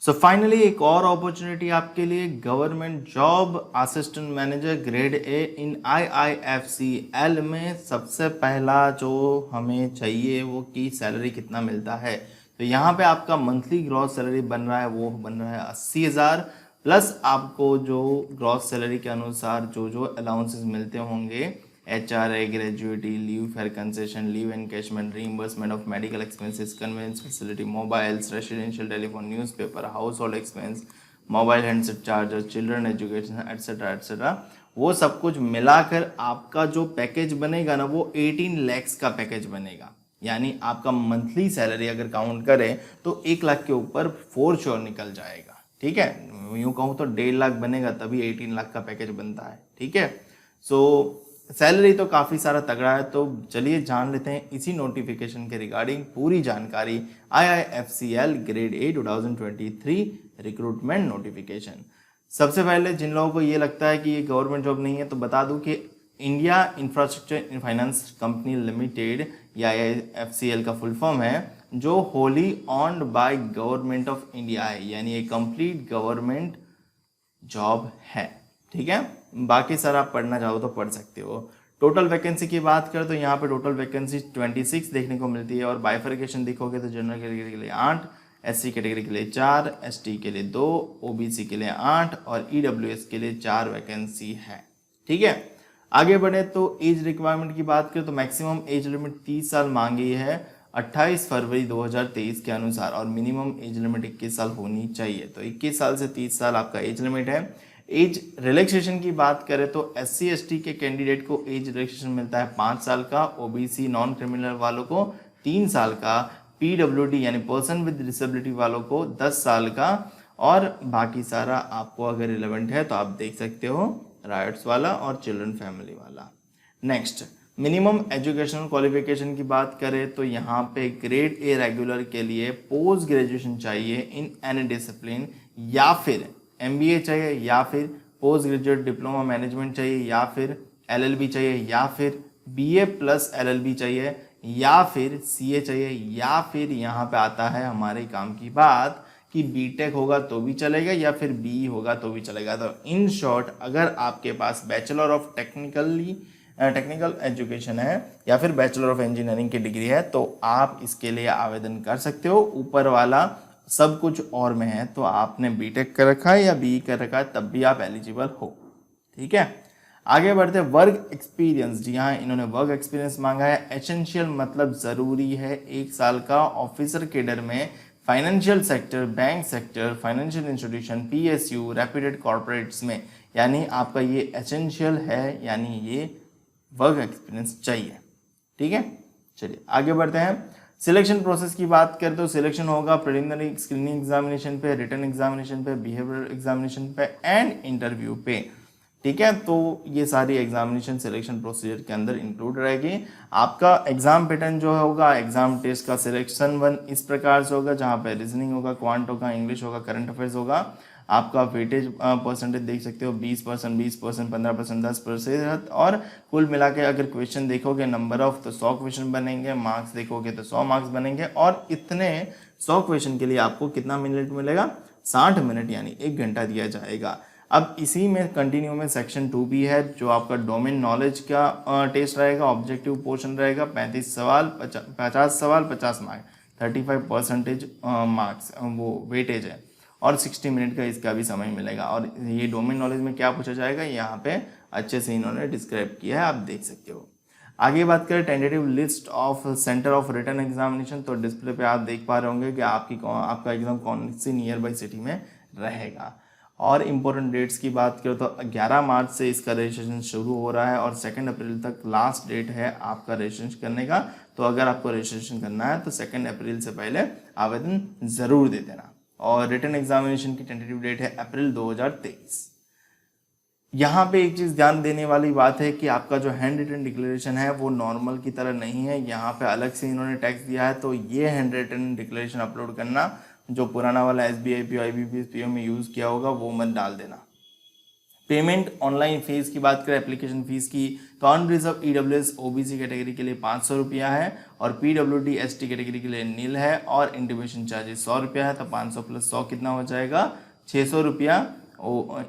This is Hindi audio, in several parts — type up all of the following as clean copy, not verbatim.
सो फाइनली एक और अपॉर्चुनिटी आपके लिए, government job assistant manager grade A in IIFCL में सबसे पहला जो हमें चाहिए वो कि सैलरी कितना मिलता है। तो यहाँ पे आपका मंथली ग्रॉस सैलरी बन रहा है, वो बन रहा है 80,000 प्लस आपको जो ग्रॉस सैलरी के अनुसार जो जो अलाउंसेस मिलते होंगे, HRA, gratuity, leave fare concession, leave encashment, reimbursement of medical expenses, conveyance facility, mobiles, residential telephone, newspaper, household expense, mobile handset charger, children education etcetera etcetera, वो सब कुछ मिलाकर आपका जो पैकेज बनेगा ना वो 18 लैक्स का पैकेज बनेगा। यानी आपका मंथली सैलरी अगर काउंट करें तो 1 लाख के ऊपर फोर श्योर निकल जाएगा। ठीक है, यूँ कहूँ तो 1.5 लाख बनेगा तभी 18 लाख का पैकेज बनता है। ठीक है, सो सैलरी तो काफ़ी सारा तगड़ा है। तो चलिए जान लेते हैं इसी नोटिफिकेशन के रिगार्डिंग पूरी जानकारी, IIFCL grade A 2023 recruitment notification. सबसे पहले जिन लोगों को ये लगता है कि ये गवर्नमेंट जॉब नहीं है तो बता दूं कि India infrastructure finance company limited या IIFCL का फुल फॉर्म है, जो Holi owned by government of India है, यानी ये कंप्लीट गवर्नमेंट जॉब है। ठीक है, बाकी सर आप पढ़ना चाहो तो पढ़ सकते हो। टोटल वैकेंसी की बात करें तो यहाँ पे टोटल वैकेंसी 26 देखने को मिलती है, और बाइफर्केशन देखोगे तो जनरल कैटेगरी के लिए 8, SC कैटेगरी के लिए 4, ST के लिए 2, OBC के लिए 8 और EWS के लिए 4 वैकेंसी है। ठीक है, आगे बढ़े तो एज रिक्वायरमेंट की बात करें तो मैक्सिमम एज लिमिट 30 साल मांगी है 28 फरवरी 2023 के अनुसार, और मिनिमम एज लिमिट 21 साल होनी चाहिए। तो 21 साल से 30 साल आपका एज लिमिट है। एज रिलैक्सेशन की बात करें तो SC ST के कैंडिडेट को एज रिलैक्सेशन मिलता है 5 साल का, OBC नॉन क्रिमिनल वालों को 3 साल का, PWD यानी पर्सन विद डिसेबिलिटी वालों को 10 साल का, और बाकी सारा आपको अगर रिलेवेंट है तो आप देख सकते हो राइट्स वाला और चिल्ड्रन फैमिली वाला। नेक्स्ट, मिनिमम एजुकेशनल क्वालिफिकेशन की बात करें तो यहाँ पे ग्रेड ए रेगुलर के लिए पोस्ट ग्रेजुएशन चाहिए इन एनी डिसिप्लिन, या फिर MBA चाहिए, या फिर पोस्ट ग्रेजुएट डिप्लोमा मैनेजमेंट चाहिए, या फिर LLB चाहिए, या फिर BA प्लस LLB चाहिए, या फिर CA चाहिए, या फिर यहाँ पे आता है हमारे काम की बात कि BTech होगा तो भी चलेगा या फिर BE होगा तो भी चलेगा। तो इन शॉर्ट अगर आपके पास बैचलर ऑफ टेक्निकल एजुकेशन है या फिर बैचलर ऑफ इंजीनियरिंग की डिग्री है तो आप इसके लिए आवेदन कर सकते हो। ऊपर वाला सब कुछ और में है, तो आपने BTech कर रखा है या BE कर रखा है तब भी आप एलिजिबल हो। ठीक है, आगे बढ़ते हैं वर्क एक्सपीरियंस। जी हाँ, इन्होंने वर्क एक्सपीरियंस मांगा है। एसेंशियल मतलब ज़रूरी है 1 साल का ऑफिसर केडर में financial sector, bank sector, financial institution, PSU, reputed corporates में, यानी आपका ये एसेंशियल है, यानी ये वर्क एक्सपीरियंस चाहिए। ठीक है, चलिए आगे बढ़ते हैं। सिलेक्शन प्रोसेस की बात करें तो सिलेक्शन होगा प्रिलिमिनरी स्क्रीनिंग एग्जामिनेशन पे, रिटन एग्जामिनेशन पे, बिहेवियरल एग्जामिनेशन पे एंड इंटरव्यू पे। ठीक है, तो ये सारी एग्जामिनेशन सिलेक्शन प्रोसीजर के अंदर इंक्लूड रहेगी। आपका एग्जाम पैटर्न जो होगा, एग्जाम टेस्ट का सिलेक्शन 1 इस प्रकार से होगा, जहाँ पे रीजनिंग होगा, क्वांट होगा, इंग्लिश होगा, करंट अफेयर्स होगा। आपका वेटेज परसेंटेज देख सकते हो 20%, 20%, 15%, 10%, और कुल मिला के अगर क्वेश्चन देखोगे नंबर ऑफ तो 100 क्वेश्चन बनेंगे, मार्क्स देखोगे तो 100 मार्क्स बनेंगे, और इतने 100 क्वेश्चन के लिए आपको कितना मिनट मिलेगा, 60 मिनट यानी 1 घंटा दिया जाएगा। अब इसी में कंटिन्यू में सेक्शन 2 भी है, जो आपका डोमेन नॉलेज का टेस्ट रहेगा, ऑब्जेक्टिव पोर्शन रहेगा, 35 सवाल 50 सवाल 50 मार्क्स, 35% मार्क्स वो वेटेज है, और 60 मिनट का इसका भी समय मिलेगा। और ये डोमेन नॉलेज में क्या पूछा जाएगा यहाँ पे अच्छे से इन्होंने डिस्क्राइब किया है, आप देख सकते हो। आगे बात करें tentative list of centre of written examination, तो डिस्प्ले पे आप देख पा रहे होंगे कि आपका एग्जाम कौन सी नियर बाई सिटी में रहेगा। और इम्पोर्टेंट डेट्स की बात करें तो 11 मार्च से इसका रजिस्ट्रेशन शुरू हो रहा है और 2 अप्रैल तक लास्ट डेट है आपका रजिस्ट्रेशन करने का। तो अगर आपको रजिस्ट्रेशन करना है तो 2 अप्रैल से पहले आवेदन ज़रूर दे देना। और रिटन एग्जामिनेशन की टेंटेटिव डेट है अप्रैल 2023। यहाँ पे एक चीज़ ध्यान देने वाली बात है कि आपका जो हैंड रिटन डिक्लेरेशन है वो नॉर्मल की तरह नहीं है, यहाँ पे अलग से इन्होंने टैक्स दिया है। तो ये हैंड रिटन डिक्लेरेशन अपलोड करना, जो पुराना वाला SBI, PO, IBPS, PO में यूज़ किया होगा वो मत डाल देना। पेमेंट ऑनलाइन फीस की बात करें, एप्लीकेशन फीस की, तो अनरिजर्व ईडब्ल्यूएस ओबीसी कैटेगरी के लिए 500 रुपया है और पीडब्ल्यूडी एसटी कैटेगरी के लिए नील है और इंटीमेशन चार्जेस 100 रुपया है। तो 500 प्लस 100 कितना हो जाएगा, 600 रुपया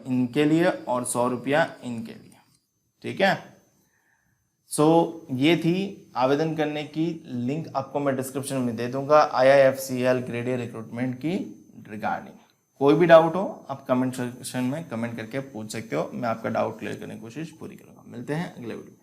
इनके लिए और 100 रुपया इनके लिए। ठीक है, ये थी आवेदन करने की लिंक, आपको मैं डिस्क्रिप्शन में दे दूंगा IIFCL ग्रेड ए रिक्रूटमेंट की रिगार्डिंग। कोई भी डाउट हो आप कमेंट सेक्शन में कमेंट करके पूछ सकते हो, मैं आपका डाउट क्लियर करने की कोशिश पूरी करूंगा। मिलते हैं अगले वीडियो में।